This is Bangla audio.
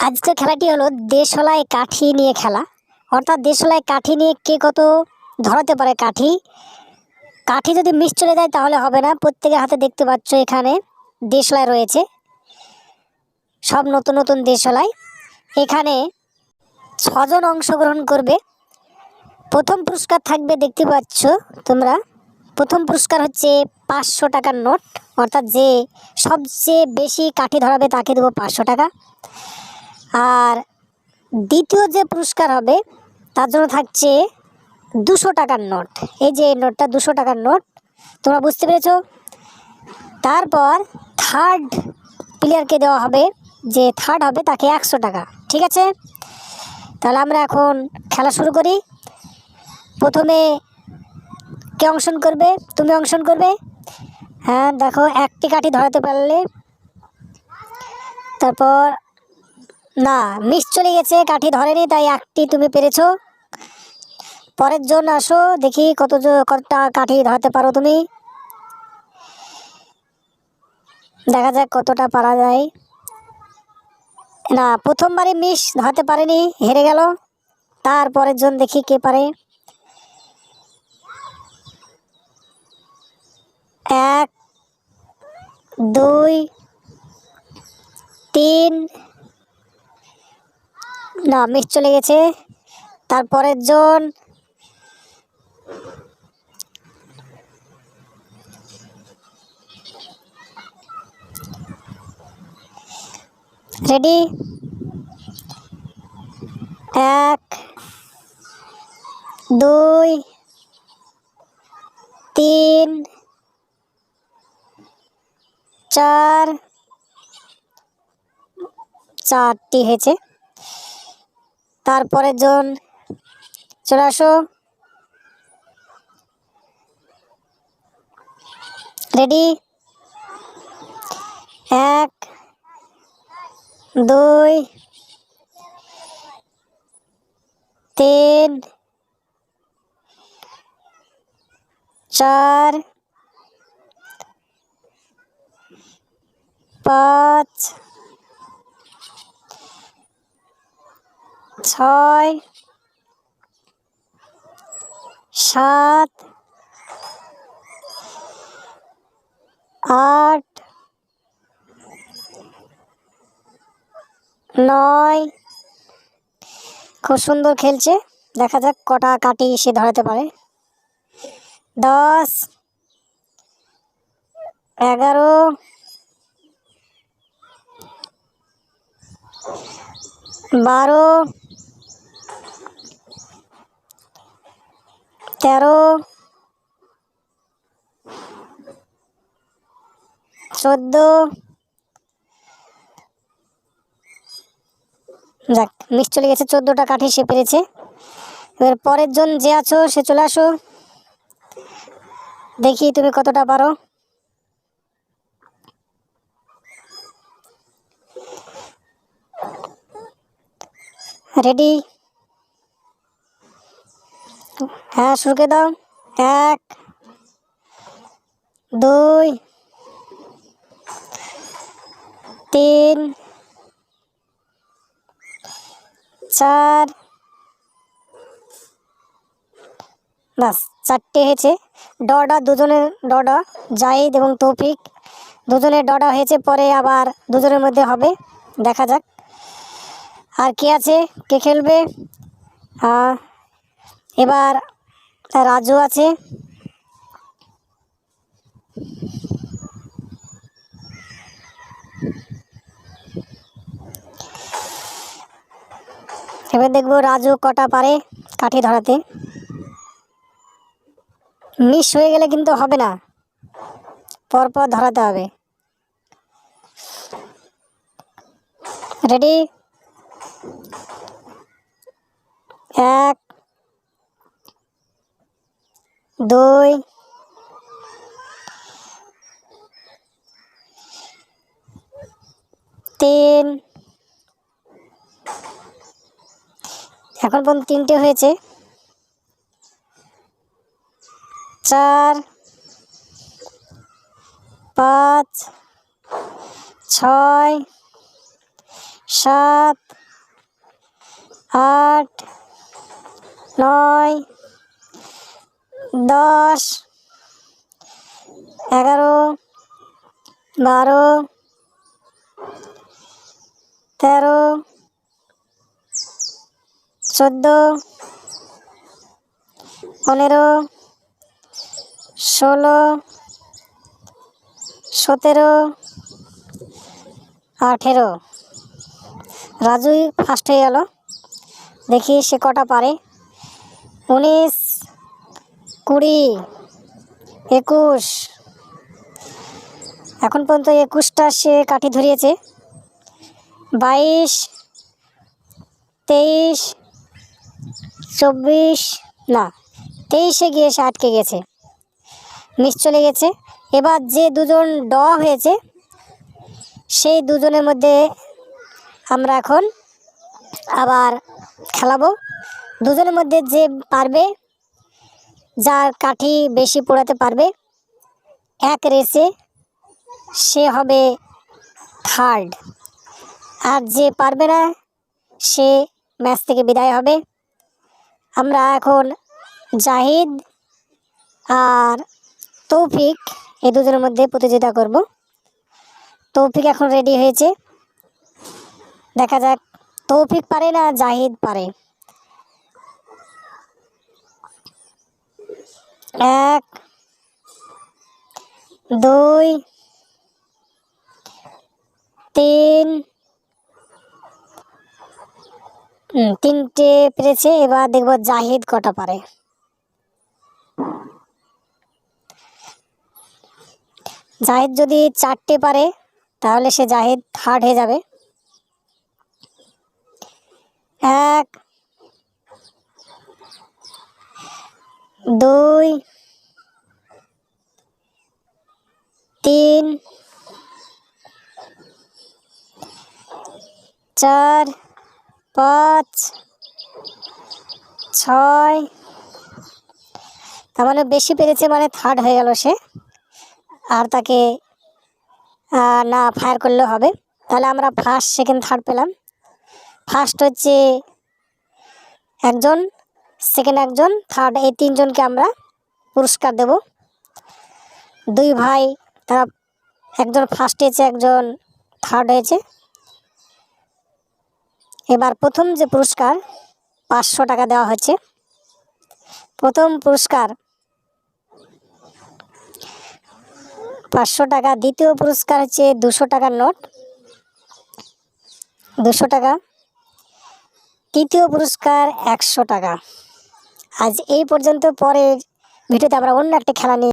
আজকের খেলাটি হলো দেশলাই কাঠি নিয়ে খেলা। অর্থাৎ দেশলাই কাঠি নিয়ে কে কত ধরাতে পারে কাঠি। কাঠি যদি মিস চলে যায় তাহলে হবে না। প্রত্যেকের হাতে দেখতে পাচ্ছ এখানে দেশলাই রয়েছে, সব নতুন নতুন দেশলাই। এখানে 6 জন অংশগ্রহণ করবে। প্রথম পুরস্কার থাকবে, দেখতে পাচ্ছ তোমরা। প্রথম পুরস্কার হচ্ছে 500 টাকার নোট। অর্থাৎ যে সবচেয়ে বেশি কাঠি ধরাবে তাকে দেবো 500 টাকা। আর দ্বিতীয় যে পুরস্কার হবে তার জন্য থাকছে 200 টাকার নোট। এই যে নোটটা 200 টাকার নোট, তোমরা বুঝতে পেরেছো। তারপর থার্ড প্লেয়ারকে দেওয়া হবে, যে থার্ড হবে তাকে 100 টাকা। ঠিক আছে, তাহলে আমরা এখন খেলা শুরু করি। প্রথমে কে অংশগ্রহণ করবে? তুমি অংশগ্রহণ করবে। হ্যাঁ, দেখো একটি কাঠি ধরাতে পারলে। তারপর না, মিস চলে গেছে, কাঠি ধরেনি, তাই একটি তুমি পেরেছো। পরের জন আসো, দেখি কতটা কাঠি ধরাতে পারো তুমি। দেখা যাক কতটা পারা যায়। না, প্রথমবারই মিস ধরাতে পারেনি, হেরে গেল। তারপরের জন দেখি কে পারে। 1 2 3, না মিস চলে গেছে। তারপরের জন রেডি। 1 2 3 4, 4টি হয়েছে। তারপরের জন চলে আসো, রেডি। 1 2 3 4 5 6 7 8 9। খুব সুন্দর খেলছে, দেখা যাক কটা কাঠি সে ধরাতে পারে। 10 11 12 13 14। যাক, মিস চলে গেছে, 14টা কাঠি সে পেরেছে। এবার পরের জন যে আছো সে চলে আসো, দেখি তুমি কতটা পারো। রেডি? হ্যাঁ, শুরু করে দাও। 1 2 3 4, বাস 4টে হয়েছে। ডডা দুজনের, ডডা জাহিদ এবং তৌফিক দুজনের ডডা হয়েছে, পরে আবার দুজনের মধ্যে হবে, দেখা যাক। আর কে আছে, কে খেলবে? এবার রাজু আছে। এবার দেখবো রাজু কটা পারে কাঠি ধরাতে। মিস হয়ে গেলে কিন্তু হবে না, পরপর ধরাতে হবে। রেডি? 1 2 3, এখন পর্যন্ত 3টে হয়েছে। 4 5 6 7, 8, 9, 10, 11, 12, 13, 14, 15, 16, 17, 18। রাজুই ফার্স্ট হয়ে গেল। দেখি সে কটা পারে। 19, 20, 21। এখন পর্যন্ত 21টা সে কাঠি ধরিয়েছে। 22, 23, 24, না 23-এ গিয়ে সে আটকে গেছে, মিস চলে গেছে। এবার যে দুজন ড হয়েছে সেই দুজনের মধ্যে আমরা এখন আবার খেলাবো। দুজনের মধ্যে যে পারবে, যার কাঠি বেশি পোড়াতে পারবে এক রেসে, সে হবে থার্ড। আর যে পারবে না সে ম্যাচ থেকে বিদায় হবে। আমরা এখন জাহিদ আর তৌফিক এই দুজনের মধ্যে প্রতিযোগিতা করব। তৌফিক এখন রেডি হয়েছে, দেখা যাক তৌফিক পারে না জাহিদ পারে। 1, 2, 3, 3টে পেরেছে। এবার দেখব জাহিদ কটা পারে। জাহিদ যদি 4টে পারে তাহলে সে জাহিদ থার্ড হয়ে যাবে। 1, 2, 3, 4, 5, 6। তার মানে বেশি পেরেছে, মানে থার্ড হয়ে গেল সে। আর তাকে না ফায়ার করলেও হবে। তাহলে আমরা ফার্স্ট, সেকেন্ড, থার্ড পেলাম। ফার্স্ট হচ্ছে একজন, সেকেন্ড একজন, থার্ড, এই 3জনকে আমরা পুরস্কার দেব। 2 ভাই, তারা একজন ফার্স্ট হয়েছে, একজন থার্ড হয়েছে। এবার প্রথম যে পুরস্কার 500 টাকা দেওয়া হচ্ছে। প্রথম পুরস্কার 500 টাকা। দ্বিতীয় পুরস্কার হচ্ছে 200 টাকার নোট, 200 টাকা। তৃতীয় পুরস্কার 100 টাকা। আজ এই পর্যন্ত। পরের ভিডিওতে আমরা অন্য একটা খেলা নিয়ে